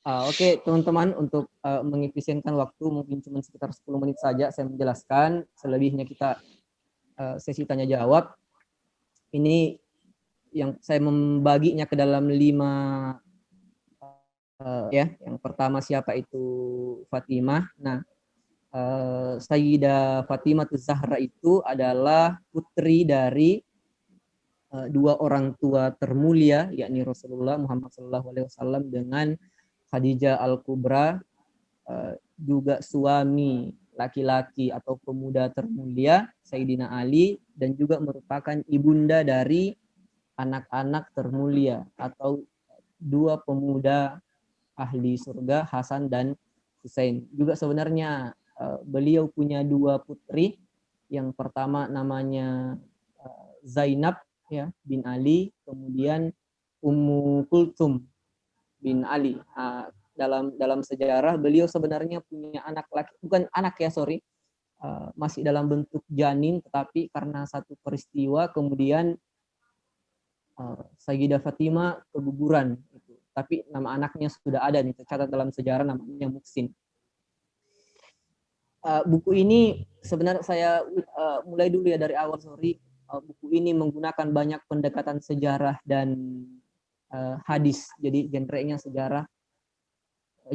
Oke, teman-teman, untuk mengefisienkan waktu mungkin cuma sekitar 10 menit saja saya menjelaskan, selebihnya kita sesi tanya jawab. Ini yang saya membaginya ke dalam 5 ya. Yang pertama siapa itu Fatimah. Nah, Sayyidah Fatimah Zahra itu adalah putri dari dua orang tua termulia, yakni Rasulullah Muhammad SAW dengan Khadijah Al-Kubra, juga suami laki-laki atau pemuda termulia Sayyidina Ali, dan juga merupakan ibunda dari anak-anak termulia atau dua pemuda ahli surga, Hasan dan Husain. Juga sebenarnya beliau punya dua putri. Yang pertama namanya Zainab ya bin Ali, kemudian Ummu Kulthum bin Ali. Dalam sejarah beliau sebenarnya punya anak laki, bukan anak ya, sorry, masih dalam bentuk janin, tetapi karena satu peristiwa kemudian Sayyidah Fatimah keguguran gitu. Tapi nama anaknya sudah ada nih, tercatat dalam sejarah, namanya Muksin. Buku ini sebenarnya saya mulai dulu ya dari awal, sorry. Buku ini menggunakan banyak pendekatan sejarah dan hadis, jadi genrenya sejarah.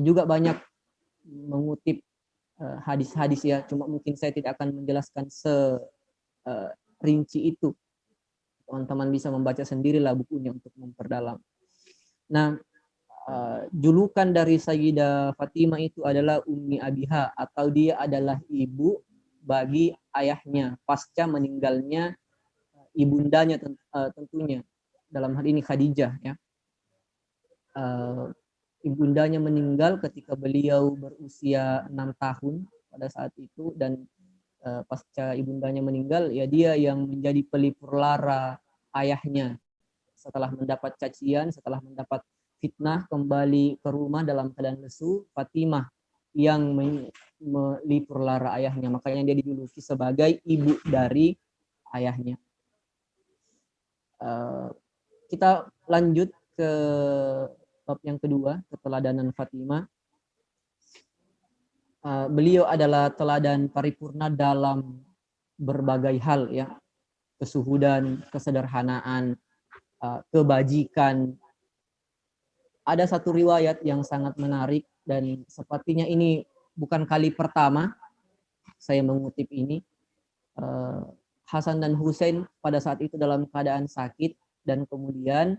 Juga banyak mengutip hadis-hadis ya, cuma mungkin saya tidak akan menjelaskan serinci itu. Teman-teman bisa membaca sendirilah bukunya untuk memperdalam. Nah, julukan dari Sayyidah Fatimah itu adalah Ummi Abiha, atau dia adalah ibu bagi ayahnya pasca meninggalnya ibundanya, tentunya dalam hal ini Khadijah ya. Ibundanya meninggal ketika beliau berusia 6 tahun pada saat itu, dan pasca ibundanya meninggal ya dia yang menjadi pelipur lara ayahnya. Setelah mendapat cacian, setelah mendapat fitnah, kembali ke rumah dalam keadaan lesu, Fatimah yang melipur lara ayahnya, makanya dia dijuluki sebagai ibu dari ayahnya. Kita lanjut ke bab yang kedua, keteladanan Fatimah. Beliau adalah teladan paripurna dalam berbagai hal ya, kesuhudan, kesederhanaan, kebajikan. Ada satu riwayat yang sangat menarik, dan sepertinya ini bukan kali pertama saya mengutip ini. Hasan dan Husain pada saat itu dalam keadaan sakit, dan kemudian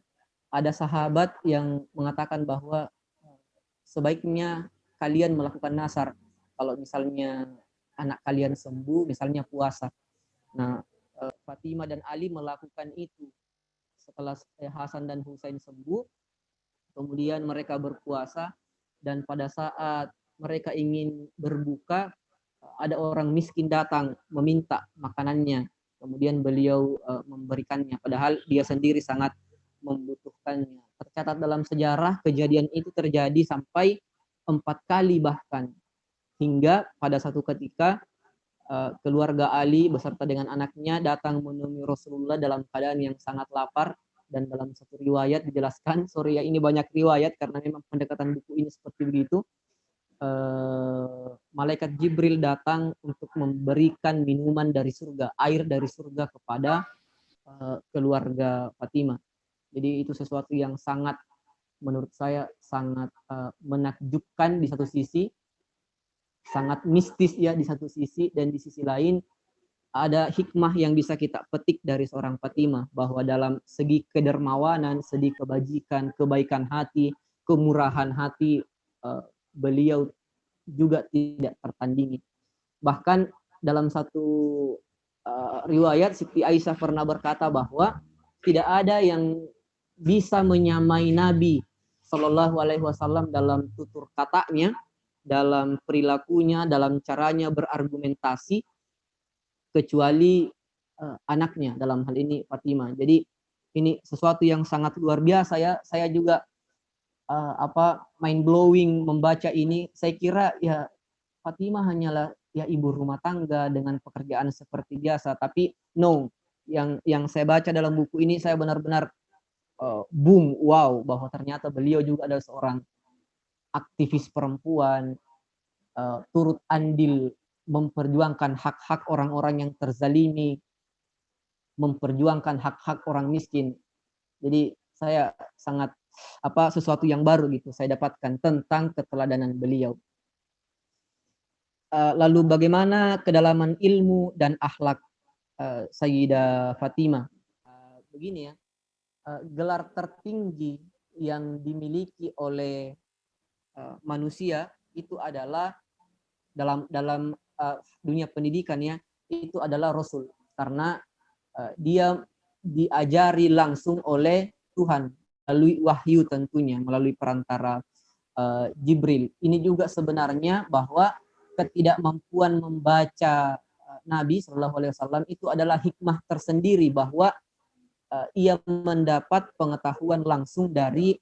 ada sahabat yang mengatakan bahwa sebaiknya kalian melakukan nasar kalau misalnya anak kalian sembuh, misalnya puasa. Nah, Fatimah dan Ali melakukan itu. Setelah Hasan dan Husain sembuh, kemudian mereka berpuasa, dan pada saat mereka ingin berbuka, ada orang miskin datang meminta makanannya, kemudian beliau memberikannya, padahal dia sendiri sangat membutuhkannya. Tercatat dalam sejarah kejadian itu terjadi sampai 4 kali bahkan, hingga pada satu ketika keluarga Ali beserta dengan anaknya datang menemui Rasulullah dalam keadaan yang sangat lapar. Dan dalam satu riwayat dijelaskan, sorry ya ini banyak riwayat karena memang pendekatan buku ini seperti begitu, malaikat Jibril datang untuk memberikan minuman dari surga, air dari surga kepada keluarga Fatimah. Jadi itu sesuatu yang sangat, menurut saya sangat menakjubkan di satu sisi, sangat mistis ya di satu sisi, dan di sisi lain ada hikmah yang bisa kita petik dari seorang Fatimah, bahwa dalam segi kedermawanan, segi kebajikan, kebaikan hati, kemurahan hati, beliau juga tidak tertandingi. Bahkan dalam satu riwayat, Siti Aisyah pernah berkata bahwa tidak ada yang bisa menyamai Nabi Shallallahu Alaihi Wasallam dalam tutur katanya, dalam perilakunya, dalam caranya berargumentasi, kecuali anaknya, dalam hal ini Fatimah. Jadi ini sesuatu yang sangat luar biasa ya. Saya juga mind blowing membaca ini. Saya kira ya Fatimah hanyalah ya ibu rumah tangga dengan pekerjaan seperti biasa, tapi no, yang saya baca dalam buku ini saya benar-benar boom, wow, bahwa ternyata beliau juga adalah seorang aktivis perempuan, turut andil memperjuangkan hak-hak orang-orang yang terzalimi, memperjuangkan hak-hak orang miskin. Jadi saya sangat sesuatu yang baru gitu saya dapatkan tentang keteladanan beliau. Lalu bagaimana kedalaman ilmu dan akhlak Sayyidah Fatimah? Begini ya, gelar tertinggi yang dimiliki oleh manusia itu adalah dalam dunia pendidikan ya, itu adalah Rasul, karena dia diajari langsung oleh Tuhan melalui wahyu, tentunya melalui perantara Jibril. Ini juga sebenarnya bahwa ketidakmampuan membaca Nabi Shallallahu Alaihi Wasallam itu adalah hikmah tersendiri, bahwa ia mendapat pengetahuan langsung dari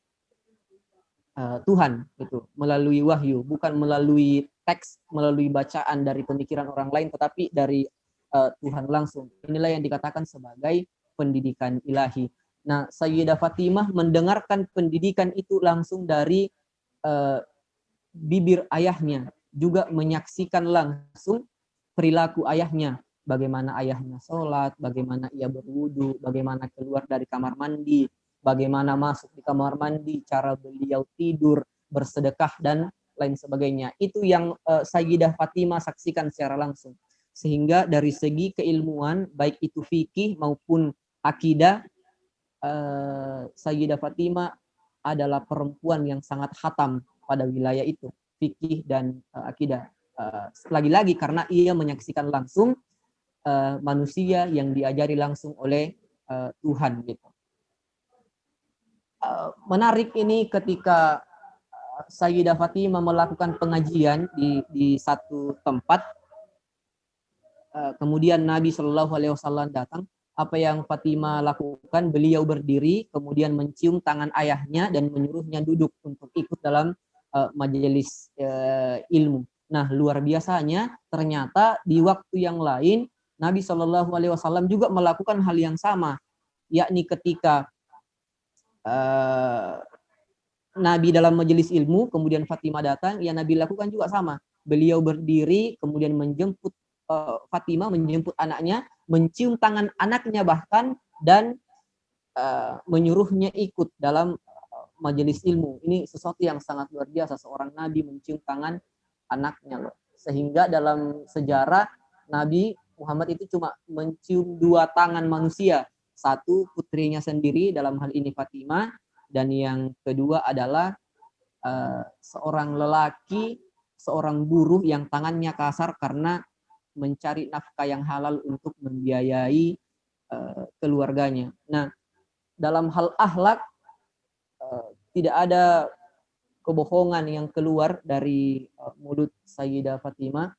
Tuhan itu melalui wahyu, bukan melalui teks, melalui bacaan dari pemikiran orang lain, tetapi dari Tuhan langsung. Inilah yang dikatakan sebagai pendidikan ilahi. Nah, Sayyidah Fatimah mendengarkan pendidikan itu langsung dari bibir ayahnya, juga menyaksikan langsung perilaku ayahnya, bagaimana ayahnya sholat, bagaimana ia berwudu, bagaimana keluar dari kamar mandi, bagaimana masuk di kamar mandi, cara beliau tidur, bersedekah, dan lain sebagainya. Itu yang Sayyidah Fatimah saksikan secara langsung. Sehingga dari segi keilmuan, baik itu fikih maupun akidah, Sayyidah Fatimah adalah perempuan yang sangat khatam pada wilayah itu, fikih dan akidah. Lagi-lagi karena ia menyaksikan langsung manusia yang diajari langsung oleh Tuhan gitu. Menarik ini ketika Sayyidah Fatimah melakukan pengajian di satu tempat, kemudian Nabi Shallallahu Alaihi Wasallam datang. Apa yang Fatimah lakukan? Beliau berdiri, kemudian mencium tangan ayahnya dan menyuruhnya duduk untuk ikut dalam majelis ilmu. Nah, luar biasanya ternyata di waktu yang lain Nabi Shallallahu Alaihi Wasallam juga melakukan hal yang sama, yakni ketika Nabi dalam majelis ilmu, kemudian Fatimah datang, ya Nabi lakukan juga sama. Beliau berdiri, kemudian menjemput Fatimah, menjemput anaknya, mencium tangan anaknya bahkan, dan menyuruhnya ikut dalam majelis ilmu. Ini sesuatu yang sangat luar biasa, seorang Nabi mencium tangan anaknya loh. Sehingga dalam sejarah Nabi Muhammad itu cuma mencium 2 tangan manusia. Satu putrinya sendiri, dalam hal ini Fatimah, dan yang kedua adalah seorang lelaki, seorang buruh yang tangannya kasar karena mencari nafkah yang halal untuk membiayai keluarganya. Nah, dalam hal akhlak tidak ada kebohongan yang keluar dari mulut Sayyidah Fatimah.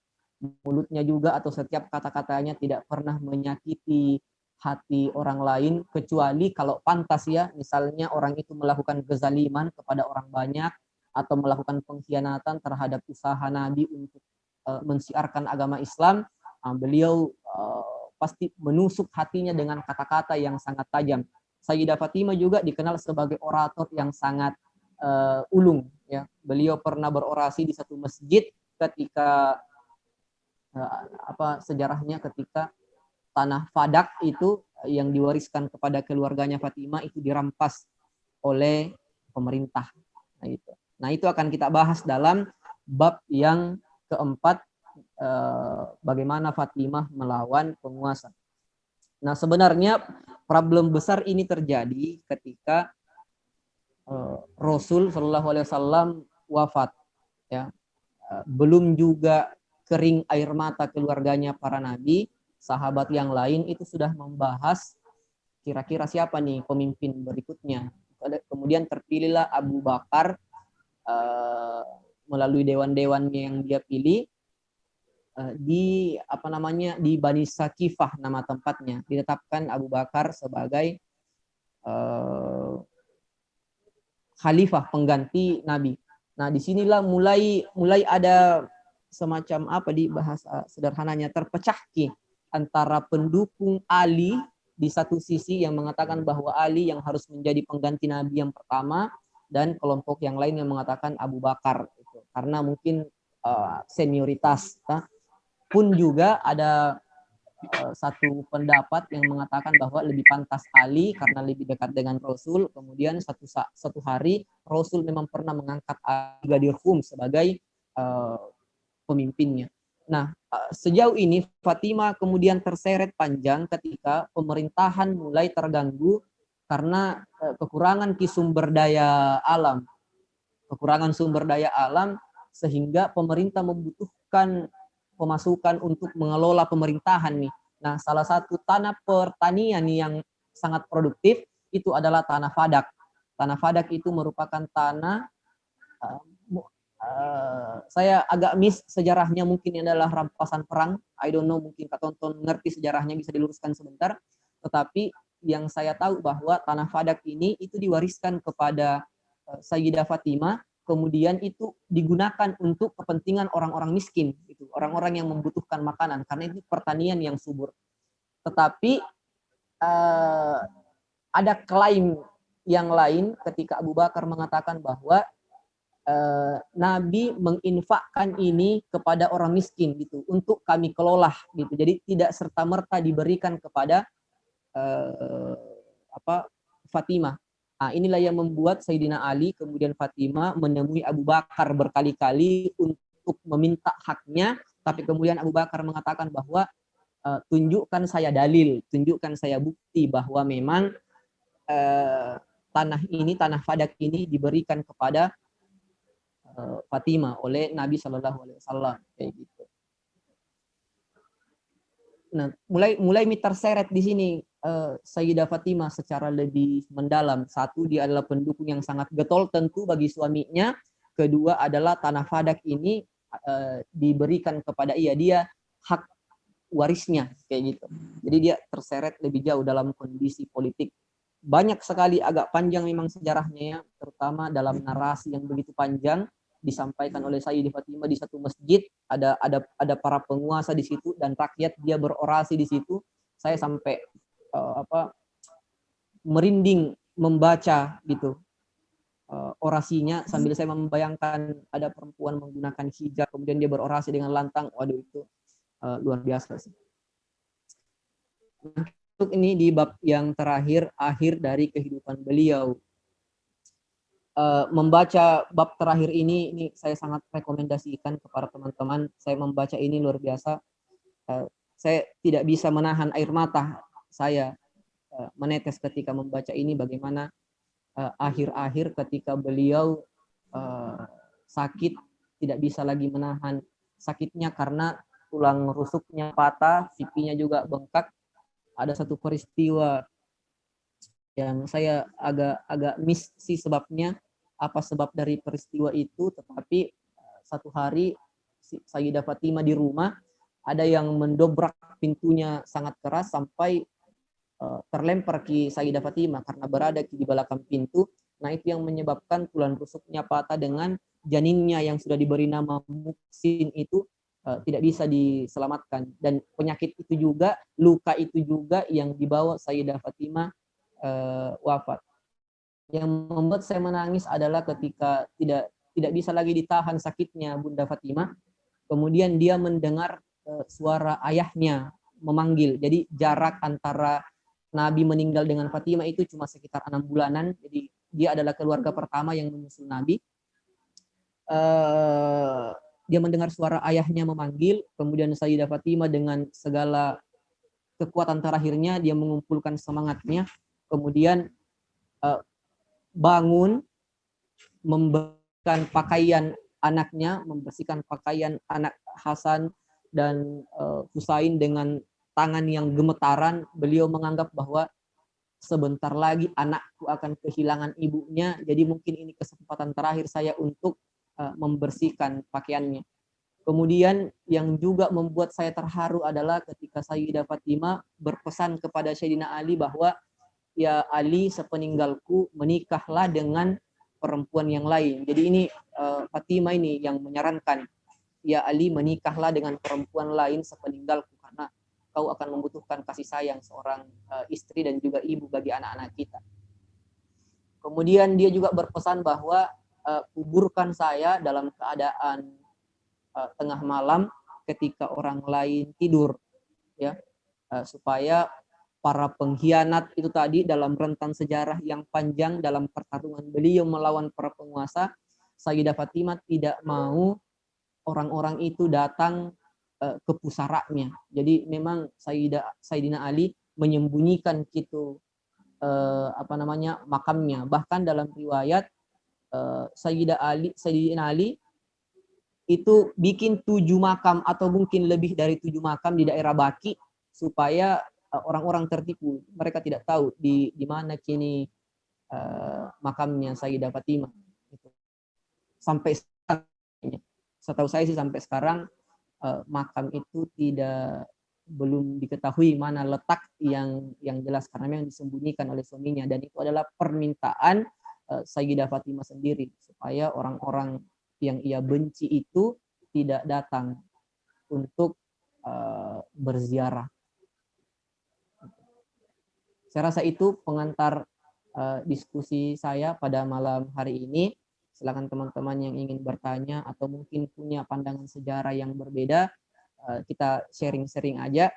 Mulutnya juga atau setiap kata-katanya tidak pernah menyakiti hati orang lain, kecuali kalau pantas ya, misalnya orang itu melakukan kezaliman kepada orang banyak atau melakukan pengkhianatan terhadap usaha Nabi untuk mensiarkan agama Islam, beliau pasti menusuk hatinya dengan kata-kata yang sangat tajam. Sayyidah Fatimah juga dikenal sebagai orator yang sangat ulung ya. Beliau pernah berorasi di satu masjid ketika sejarahnya ketika tanah Fadak itu yang diwariskan kepada keluarganya Fatimah itu dirampas oleh pemerintah. Nah itu akan kita bahas dalam bab yang keempat, bagaimana Fatimah melawan penguasa. Nah sebenarnya problem besar ini terjadi ketika Rasul Shallallahu Alaihi Wasallam wafat ya. Belum juga kering air mata keluarganya para nabi, sahabat yang lain itu sudah membahas kira-kira siapa nih pemimpin berikutnya. Kemudian terpilihlah Abu Bakar melalui dewan-dewannya yang dia pilih di di Bani Sakifah, nama tempatnya, ditetapkan Abu Bakar sebagai khalifah pengganti Nabi. Nah, disinilah mulai ada semacam di bahasa sederhananya terpecah antara pendukung Ali di satu sisi yang mengatakan bahwa Ali yang harus menjadi pengganti Nabi yang pertama, dan kelompok yang lain yang mengatakan Abu Bakar gitu. Karena mungkin senioritas. Pun juga ada satu pendapat yang mengatakan bahwa lebih pantas Ali karena lebih dekat dengan Rasul. Kemudian satu hari Rasul memang pernah mengangkat Ali Ghadir Hum sebagai pemimpinnya. Nah, sejauh ini Fatimah kemudian terseret panjang ketika pemerintahan mulai terganggu karena kekurangan sumber daya alam. Kekurangan sumber daya alam sehingga pemerintah membutuhkan pemasukan untuk mengelola pemerintahan nih. Nah, salah satu tanah pertanian yang sangat produktif itu adalah tanah Fadak. Tanah Fadak itu merupakan tanah saya agak miss sejarahnya, mungkin adalah rampasan perang. I don't know, mungkin Kak Tonton ngerti sejarahnya, bisa diluruskan sebentar. Tetapi yang saya tahu bahwa tanah Fadak ini itu diwariskan kepada Sayyidah Fatimah, kemudian itu digunakan untuk kepentingan orang-orang miskin, gitu, orang-orang yang membutuhkan makanan, karena itu pertanian yang subur. Tetapi ada klaim yang lain ketika Abu Bakar mengatakan bahwa Nabi menginfakkan ini kepada orang miskin gitu untuk kami kelola gitu. Jadi tidak serta merta diberikan kepada Fatimah. Nah, inilah yang membuat Sayyidina Ali kemudian Fatimah menemui Abu Bakar berkali-kali untuk meminta haknya, tapi kemudian Abu Bakar mengatakan bahwa tunjukkan saya dalil, tunjukkan saya bukti bahwa memang tanah ini, tanah Fadak ini diberikan kepada Fatimah oleh Nabi Shallallahu Alaihi Wasallam, kayak gitu. Nah, mulai terseret di sini Sayyidah Fatimah secara lebih mendalam. Satu, dia adalah pendukung yang sangat getol tentu bagi suaminya. Kedua adalah tanah Fadak ini diberikan kepada dia hak warisnya, kayak gitu. Jadi dia terseret lebih jauh dalam kondisi politik. Banyak sekali, agak panjang memang sejarahnya ya, terutama dalam narasi yang begitu panjang disampaikan oleh Sayyidah Fatimah di satu masjid, ada para penguasa di situ dan rakyat, dia berorasi di situ. Saya sampai merinding membaca gitu orasinya, sambil saya membayangkan ada perempuan menggunakan hijab kemudian dia berorasi dengan lantang. Waduh, itu luar biasa sih. Untuk ini di bab yang terakhir, akhir dari kehidupan beliau. Membaca bab terakhir ini saya sangat rekomendasikan kepada teman-teman. Saya membaca ini luar biasa. Saya tidak bisa menahan air mata saya menetes ketika membaca ini, bagaimana akhir-akhir ketika beliau sakit, tidak bisa lagi menahan sakitnya karena tulang rusuknya patah, pipinya juga bengkak. Ada satu peristiwa yang saya agak miss sih sebabnya, apa sebab dari peristiwa itu, tetapi satu hari Sayyidah Fatimah di rumah, ada yang mendobrak pintunya sangat keras sampai terlempar ke Sayyidah Fatimah karena berada di belakang pintu. Nah, itu yang menyebabkan tulang rusuknya patah dengan janinnya yang sudah diberi nama Muksin itu tidak bisa diselamatkan. Dan penyakit itu juga, luka itu juga yang dibawa Sayyidah Fatimah wafat. Yang membuat saya menangis adalah ketika tidak bisa lagi ditahan sakitnya Bunda Fatimah, kemudian dia mendengar suara ayahnya memanggil. Jadi jarak antara Nabi meninggal dengan Fatimah itu cuma sekitar 6 bulanan. Jadi dia adalah keluarga pertama yang menyusul Nabi. Dia mendengar suara ayahnya memanggil, kemudian Sayyidah Fatimah dengan segala kekuatan terakhirnya dia mengumpulkan semangatnya, kemudian bangun, membersihkan pakaian anaknya, membersihkan pakaian anak Hasan dan Husain dengan tangan yang gemetaran. Beliau menganggap bahwa sebentar lagi anakku akan kehilangan ibunya, jadi mungkin ini kesempatan terakhir saya untuk membersihkan pakaiannya. Kemudian yang juga membuat saya terharu adalah ketika Sayyidah Fatimah berpesan kepada Sayyidina Ali bahwa, ya Ali, sepeninggalku menikahlah dengan perempuan yang lain. Jadi ini Fatimah ini yang menyarankan, ya Ali, menikahlah dengan perempuan lain sepeninggalku karena kau akan membutuhkan kasih sayang seorang istri dan juga ibu bagi anak-anak kita. Kemudian dia juga berpesan bahwa kuburkan saya dalam keadaan tengah malam ketika orang lain tidur, ya, supaya para pengkhianat itu tadi dalam rentan sejarah yang panjang dalam pertarungan beliau melawan para penguasa, Sayyidah Fatimah tidak mau orang-orang itu datang ke pusaranya. Jadi memang Sayyidina Ali menyembunyikan gitu makamnya. Bahkan dalam riwayat Sayyidina Ali itu bikin 7 makam atau mungkin lebih dari 7 makam di daerah Baki supaya orang-orang tertipu. Mereka tidak tahu di mana kini makamnya Sayyidah Fatimah. Sampai sekarang, setahu saya sih sampai sekarang makam itu belum diketahui mana letak yang jelas karena memang disembunyikan oleh suaminya, dan itu adalah permintaan Sayyidah Fatimah sendiri supaya orang-orang yang ia benci itu tidak datang untuk berziarah. Saya rasa itu pengantar diskusi saya pada malam hari ini. Silakan teman-teman yang ingin bertanya atau mungkin punya pandangan sejarah yang berbeda, kita sharing-sharing aja.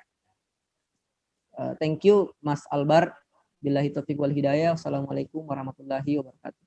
Thank you Mas Albar. Billahi taufiq wal hidayah. Wassalamualaikum warahmatullahi wabarakatuh.